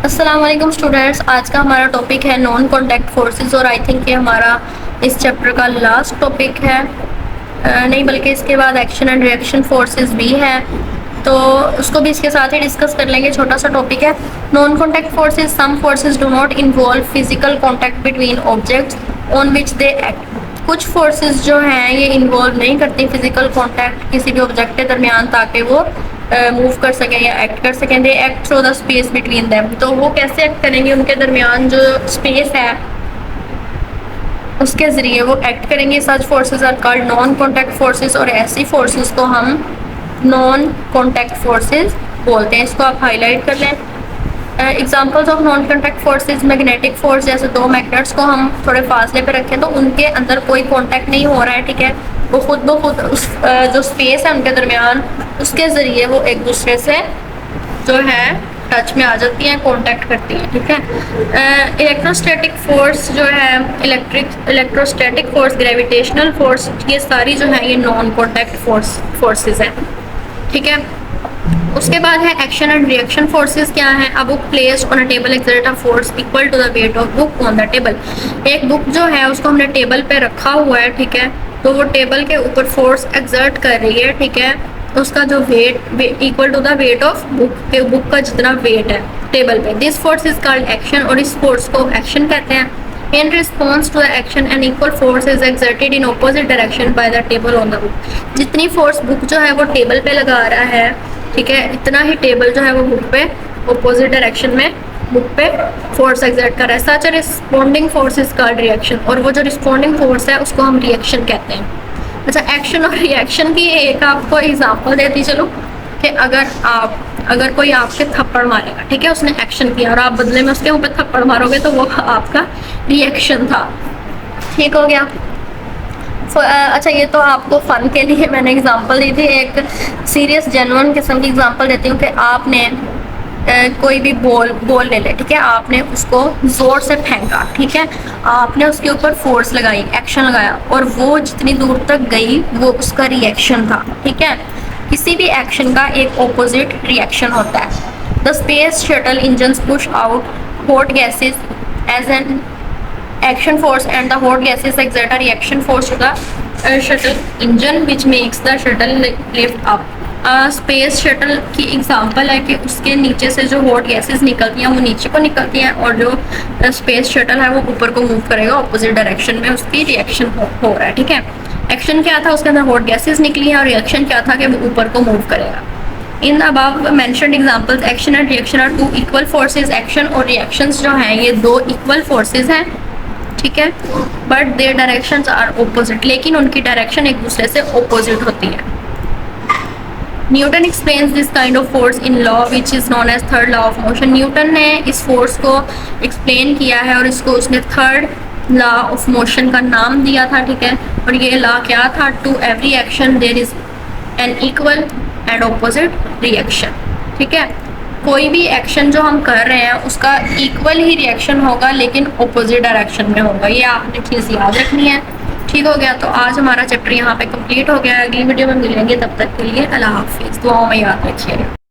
अस्सलाम वालेकुम स्टूडेंट्स। आज का हमारा टॉपिक है नॉन कॉन्टैक्ट फोर्सेस और आई थिंक ये हमारा इस चैप्टर का लास्ट टॉपिक है। नहीं बल्कि इसके बाद एक्शन एंड रिएक्शन फोर्सेस भी है, तो उसको भी इसके साथ ही डिस्कस कर लेंगे। छोटा सा टॉपिक है। Non contact forces, some forces do not involve physical contact between objects on which they act. कुछ फोर्सेस जो हैं ये इन्वॉल्व नहीं करती फिजिकल कॉन्टैक्ट किसी भी ऑब्जेक्ट के दरमियान ताकि वो मूव कर सकें या एक्ट कर सकें। They act through the space between them. तो वो कैसे एक्ट करेंगे? उनके दरमियान जो स्पेस है उसके ज़रिए वो एक्ट करेंगे। Such forces are called non contact forces, और ऐसी फोर्सेस को हम नॉन कॉन्टैक्ट फोर्सेस बोलते हैं। इसको आप हाईलाइट कर लें। Examples of non contact forces, magnetic force, जैसे दो मैग्नेट्स को हम थोड़े फासले पे रखें तो उनके अंदर कोई कॉन्टैक्ट नहीं हो रहा है, ठीक है। वो खुद ब खुद उस जो स्पेस है उनके दरमियान उसके ज़रिए वो एक दूसरे से जो है टच में आ जाती हैं, कांटेक्ट करती हैं, ठीक है। इलेक्ट्रोस्टैटिक फोर्स जो है, इलेक्ट्रोस्टैटिक फोर्स, ग्रेविटेशनल फोर्स, ये सारी जो है ये नॉन कांटेक्ट फोर्सेस हैं, ठीक है। उसके बाद है एक्शन एंड रिएक्शन फोर्सेस। क्या है? A book placed on a table exert a force equal to the weight of book on the table. एक बुक जो है उसको हमने टेबल पे रखा हुआ है, ठीक है, तो वो टेबल के ऊपर फोर्स एक्सर्ट कर रही है, ठीक है। उसका जो weight equal to the weight of book का जितना वेट है टेबल पे। This force is called action, और इस फोर्स को एक्शन कहते हैं। In response to the action an equal force is exerted in opposite direction by the table on the book. जितनी फोर्स बुक जो है वो टेबल पे लगा रहा है, ठीक है, इतना ही टेबल जो है वो बुक पे ऑपोजिट डायरेक्शन में बुक पे फोर्स एक्सर्ट कर रहा है। Such a responding force is called reaction, और वो जो रिस्पॉन्डिंग फोर्स है उसको हम रिएक्शन कहते हैं। अच्छा, एक्शन और रिएक्शन की एक आपको एग्जांपल देती चलो कि अगर कोई आपके थप्पड़ मारेगा, ठीक है, उसने एक्शन किया और आप बदले में उसके ऊपर थप्पड़ मारोगे तो वो आपका रिएक्शन था, ठीक हो गया। अच्छा, ये तो आपको फ़न के लिए मैंने एग्जांपल दी थी। एक सीरियस जेन्युइन किस्म की एग्जांपल देती हूँ कि आपने कोई भी बॉल ले ले, ठीक है, आपने उसको ज़ोर से फेंका, ठीक है, आपने उसके ऊपर फोर्स लगाई, एक्शन लगाया, और वो जितनी दूर तक गई वो उसका रिएक्शन था, ठीक है। किसी भी एक्शन का एक ऑपोजिट रिएक्शन होता है। The space shuttle engines push out hot gases as an action force and the hot gases exert a reaction force to the shuttle engine which makes the shuttle lift up। Space shuttle की example है कि उसके नीचे से जो hot gases निकलती हैं वो नीचे को निकलती हैं, और जो स्पेस शटल है वो ऊपर को मूव करेगा ऑपोजिट डायरेक्शन में, उसकी रिएक्शन हो रहा है, ठीक है। एक्शन क्या था? उसके अंदर हॉट गैसेस निकली हैं, और रिएक्शन क्या था कि वो ऊपर को मूव करेगा। In above mentioned examples action and reaction are two equal forces. Action और रिएक्शंस जो हैं ये दो इक्वल फोर्सेज हैं, ठीक है, but their directions are opposite, लेकिन उनकी डायरेक्शन एक दूसरे से ऑपोजिट होती है। Newton explains this kind of force in law which is known as third law of motion. Newton ने इस फोर्स को एक्सप्लेन किया है और इसको उसने थर्ड लॉ ऑफ मोशन का नाम दिया था, ठीक है। और ये लॉ क्या था? To every action there is an equal and opposite reaction, ठीक है। कोई भी एक्शन जो हम कर रहे हैं उसका इक्वल ही रिएक्शन होगा, लेकिन ऑपोजिट डायरेक्शन में होगा। ये आपने चीज़ याद रखनी है, ठीक हो गया। तो आज हमारा चैप्टर यहाँ पे कंप्लीट हो गया है। अगली वीडियो में मिलेंगे, तब तक के लिए अल्लाह हाफिज़। दुआओं में याद रखिएगा।